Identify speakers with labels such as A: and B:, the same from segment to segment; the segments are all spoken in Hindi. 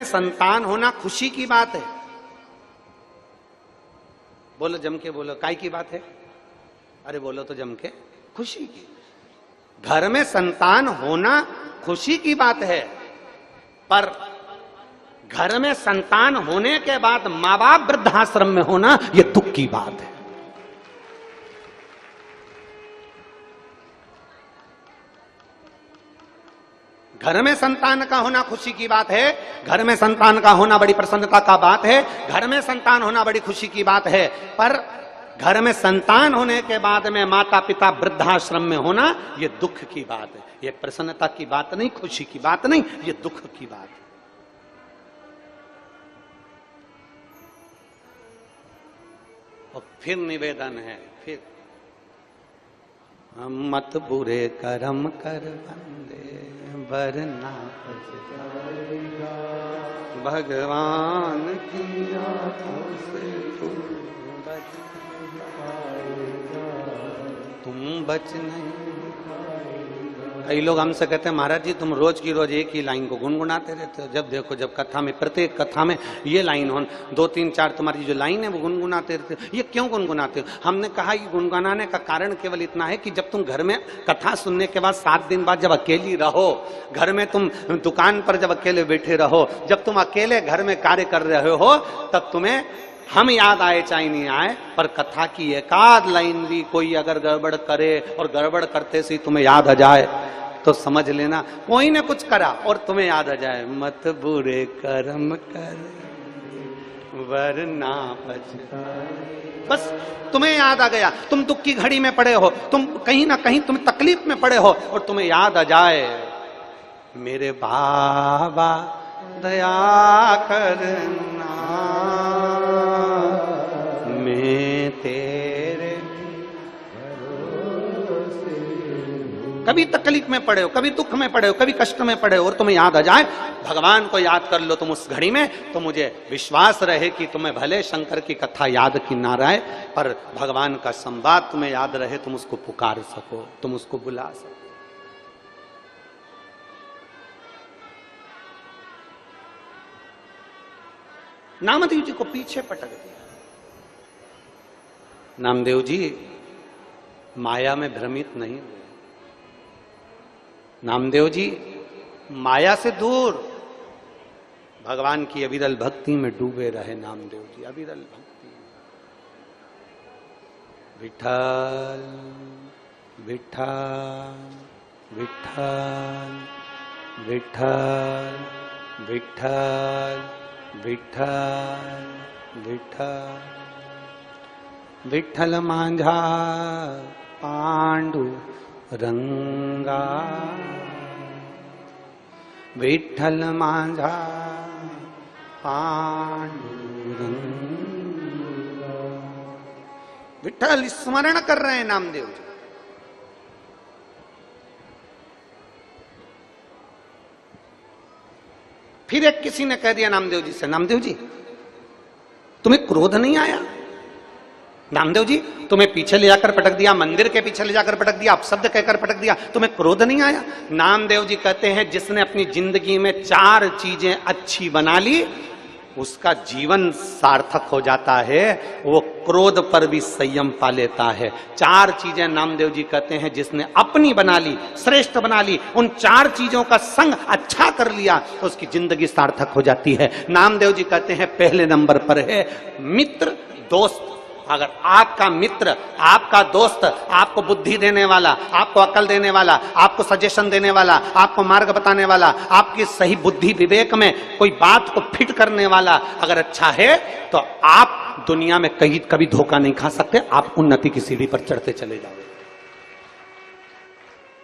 A: संतान होना खुशी की बात है। बोलो जम के बोलो, काय की बात है? अरे बोलो तो जम के, खुशी की। घर में संतान होना खुशी की बात है, पर घर में संतान होने के बाद मां बाप वृद्धाश्रम में होना यह दुख की बात है। घर में संतान का होना खुशी की बात है, घर में संतान का होना बड़ी प्रसन्नता का बात है, घर में संतान होना बड़ी खुशी की बात है, पर घर में संतान होने के बाद में माता पिता वृद्धाश्रम में होना यह दुख की बात है। यह प्रसन्नता की बात नहीं, खुशी की बात नहीं, यह दुख की बात है। और फिर निवेदन है, फिर हम मत बुरे कर्म कर बंदे वरना पछताएगा, भगवान की आंखों से तुम बच नहीं। कई लोग हमसे कहते हैं महाराज जी तुम रोज की रोज एक ही लाइन को गुनगुनाते रहते हो, जब देखो जब कथा में, प्रत्येक कथा में ये लाइन हो, 2 3 4 तुम्हारी जो लाइन है वो गुनगुनाते रहते हो, ये क्यों गुनगुनाते हो? हमने कहा ये गुनगुनाने का कारण केवल इतना है कि जब तुम घर में कथा सुनने के बाद 7 दिन बाद जब अकेली रहो, घर में तुम दुकान पर जब अकेले बैठे रहो, जब तुम अकेले घर में कार्य कर रहे हो, तब तुम्हें हम याद आए चाहे नहीं आए, पर कथा की एकाध लाइन भी कोई अगर गड़बड़ करे और गड़बड़ करते से तुम्हें याद आ जाए तो समझ लेना कोई ने कुछ करा और तुम्हें याद आ जाए, मत बुरे कर्म कर वरना पछताए। बस तुम्हें याद आ गया, तुम दुख की घड़ी में पड़े हो, तुम कहीं ना कहीं तुम तकलीफ में पड़े हो और तुम्हें याद आ जाए, मेरे बाबा दया करना मैं तेरे कभी तकलीफ में पड़े हो, कभी दुख में पड़े हो, कभी कष्ट में पड़े हो और तुम्हें याद आ जाए, भगवान को याद कर लो तुम उस घड़ी में, तो मुझे विश्वास रहे कि तुम्हें भले शंकर की कथा याद की ना रहे, पर भगवान का संवाद तुम्हें याद रहे, तुम उसको पुकार सको, तुम उसको बुला सको। नामदेव जी को पीछे पटक दिया। नामदेव जी माया में भ्रमित नहीं हुए, नामदेव जी माया से दूर भगवान की अविरल भक्ति में डूबे रहे। नामदेव जी अविरल भक्ति, विठल विठल विठल विठल विठल विठल विठल विठल मांझा पांडु रंगा, विठल मांझा पांडुरंगा। विठल स्मरण कर रहे हैं नामदेव जी। फिर एक किसी ने कह दिया नामदेव जी से, नामदेव जी तुम्हें क्रोध नहीं आया? नामदेव जी तुम्हें पीछे ले जाकर पटक दिया, मंदिर के पीछे ले जाकर पटक दिया, अपशब्द कहकर पटक दिया, तुम्हें क्रोध नहीं आया? नामदेव जी कहते हैं जिसने अपनी जिंदगी में 4 चीजें अच्छी बना ली उसका जीवन सार्थक हो जाता है, वो क्रोध पर भी संयम पा लेता है। 4 चीजें नामदेव जी कहते हैं जिसने अपनी बना ली, श्रेष्ठ बना ली, उन 4 चीजों का संग अच्छा कर लिया तो उसकी जिंदगी सार्थक हो जाती है। नामदेव जी कहते हैं पहले नंबर पर है मित्र दोस्त। अगर आपका मित्र, आपका दोस्त, आपको बुद्धि देने वाला, आपको अकल देने वाला, आपको सजेशन देने वाला, आपको मार्ग बताने वाला, आपकी सही बुद्धि विवेक में कोई बात को फिट करने वाला अगर अच्छा है तो आप दुनिया में कहीं कभी धोखा नहीं खा सकते, आप उन्नति की सीढ़ी पर चढ़ते चले जाओगे।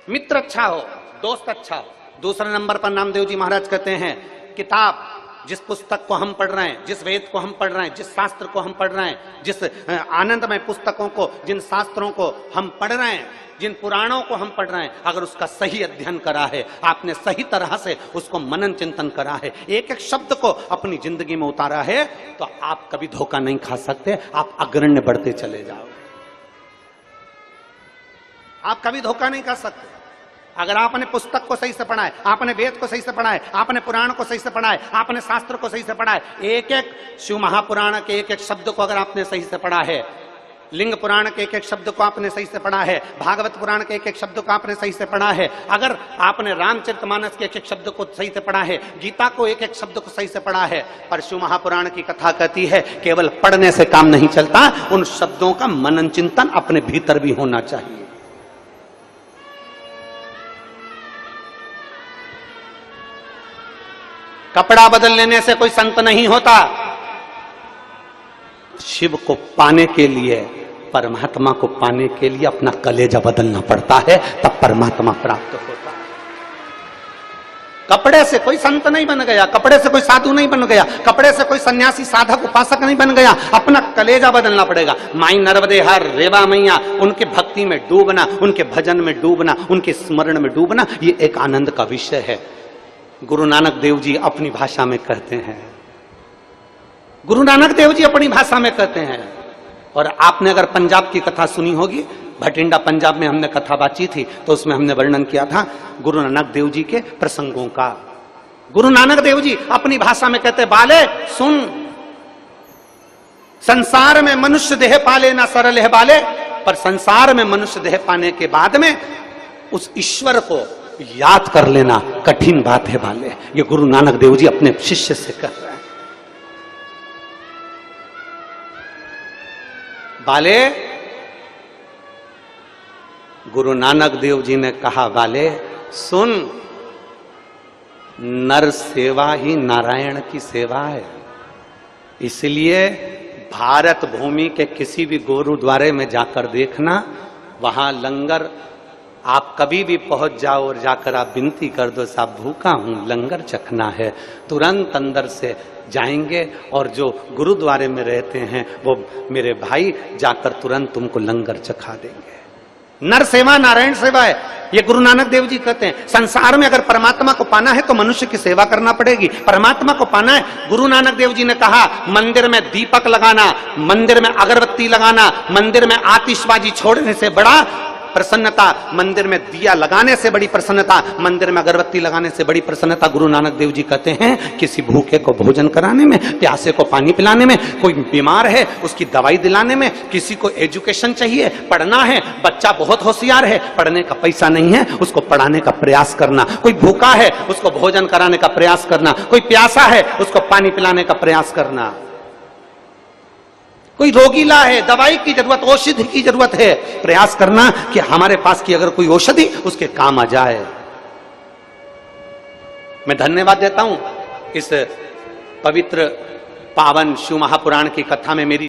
A: मित्र अच्छा हो, दोस्त अच्छा हो। दूसरे नंबर पर नामदेव जी महाराज कहते हैं किताब, जिस पुस्तक को हम पढ़ रहे हैं, जिस वेद को हम पढ़ रहे हैं, जिस शास्त्र को हम पढ़ रहे हैं, जिस आनंदमय पुस्तकों को, जिन शास्त्रों को हम पढ़ रहे हैं, जिन पुराणों को हम पढ़ रहे हैं, अगर उसका सही अध्ययन करा है, आपने सही तरह से उसको मनन चिंतन करा है, एक एक शब्द को अपनी जिंदगी में उतारा है, तो आप कभी धोखा नहीं खा सकते, आप अग्रण्य बढ़ते चले जाओ, आप कभी धोखा नहीं खा सकते। अगर आपने पुस्तक को सही से पढ़ा है, आपने वेद को सही से पढ़ा है, आपने पुराण को सही से पढ़ा है, आपने शास्त्र को सही से पढ़ा है, एक एक शिव महापुराण के एक एक शब्द को अगर आपने सही से पढ़ा है, लिंग पुराण के एक एक शब्द को आपने सही से पढ़ा है, भागवत पुराण के एक एक शब्द को आपने सही से पढ़ा है, अगर आपने रामचरितमानस के एक एक शब्द को सही से पढ़ा है, गीता को एक एक शब्द को सही से पढ़ा है, पर शिव महापुराण की कथा कहती है केवल पढ़ने से काम नहीं चलता, उन शब्दों का मनन चिंतन अपने भीतर भी होना चाहिए। कपड़ा बदल लेने से कोई संत नहीं होता। शिव को पाने के लिए, परमात्मा को पाने के लिए अपना कलेजा बदलना पड़ता है, तब परमात्मा प्राप्त होता है। कपड़े से कोई संत नहीं बन गया, कपड़े से कोई साधु नहीं बन गया, कपड़े से कोई सन्यासी साधक उपासक नहीं बन गया, अपना कलेजा बदलना पड़ेगा। माई नर्मदे हर रेवा मैया, उनके भक्ति में डूबना, उनके भजन में डूबना, उनके स्मरण में डूबना, ये एक आनंद का विषय है। गुरु नानक देव जी अपनी भाषा में कहते हैं, गुरु नानक देव जी अपनी भाषा में कहते हैं। और आपने अगर पंजाब की कथा सुनी होगी, भटिंडा पंजाब में हमने कथा बाची थी, तो उसमें हमने वर्णन किया था गुरु नानक देव जी के प्रसंगों का। गुरु नानक देव जी अपनी भाषा में कहते, बाले सुन, संसार में मनुष्य देह पाले ना सरल है बाले, पर संसार में मनुष्य देह पाने के बाद में उस ईश्वर को याद कर लेना कठिन बात है बाले। ये गुरु नानक देव जी अपने शिष्य से कह रहे हैं। बाले, गुरु नानक देव जी ने कहा, बाले सुन, नर सेवा ही नारायण की सेवा है। इसलिए भारत भूमि के किसी भी गुरुद्वारे में जाकर देखना, वहां लंगर आप कभी भी पहुंच जाओ और जाकर आप विनती कर दो, साहब भूखा हूं, लंगर चखना है, तुरंत अंदर से जाएंगे और जो गुरुद्वारे में रहते हैं वो मेरे भाई जाकर तुरंत तुमको लंगर चखा देंगे। नर सेवा नारायण सेवा है, ये गुरु नानक देव जी कहते हैं। संसार में अगर परमात्मा को पाना है तो मनुष्य की सेवा करना पड़ेगी। परमात्मा को पाना है, गुरु नानक देव जी ने कहा, मंदिर में दीपक लगाना, मंदिर में अगरबत्ती लगाना, मंदिर में आतिशबाजी छोड़ने से बड़ा प्रसन्नता, मंदिर में दिया लगाने से बड़ी प्रसन्नता, मंदिर में अगरबत्ती लगाने से बड़ी प्रसन्नता। गुरु नानक देव जी कहते हैं, किसी भूखे को भोजन कराने में, प्यासे को पानी पिलाने में, कोई बीमार है उसकी दवाई दिलाने में, किसी को एजुकेशन चाहिए, पढ़ना है, बच्चा बहुत होशियार है, पढ़ने का पैसा नहीं है, उसको पढ़ाने का प्रयास करना, कोई भूखा है उसको भोजन कराने का प्रयास करना, कोई प्यासा है उसको पानी पिलाने का प्रयास करना, कोई रोगीला है, दवाई की जरूरत, औषधि की जरूरत है, प्रयास करना कि हमारे पास की अगर कोई औषधि उसके काम आ जाए। मैं धन्यवाद देता हूं इस पवित्र पावन शिव महापुराण की कथा में मेरी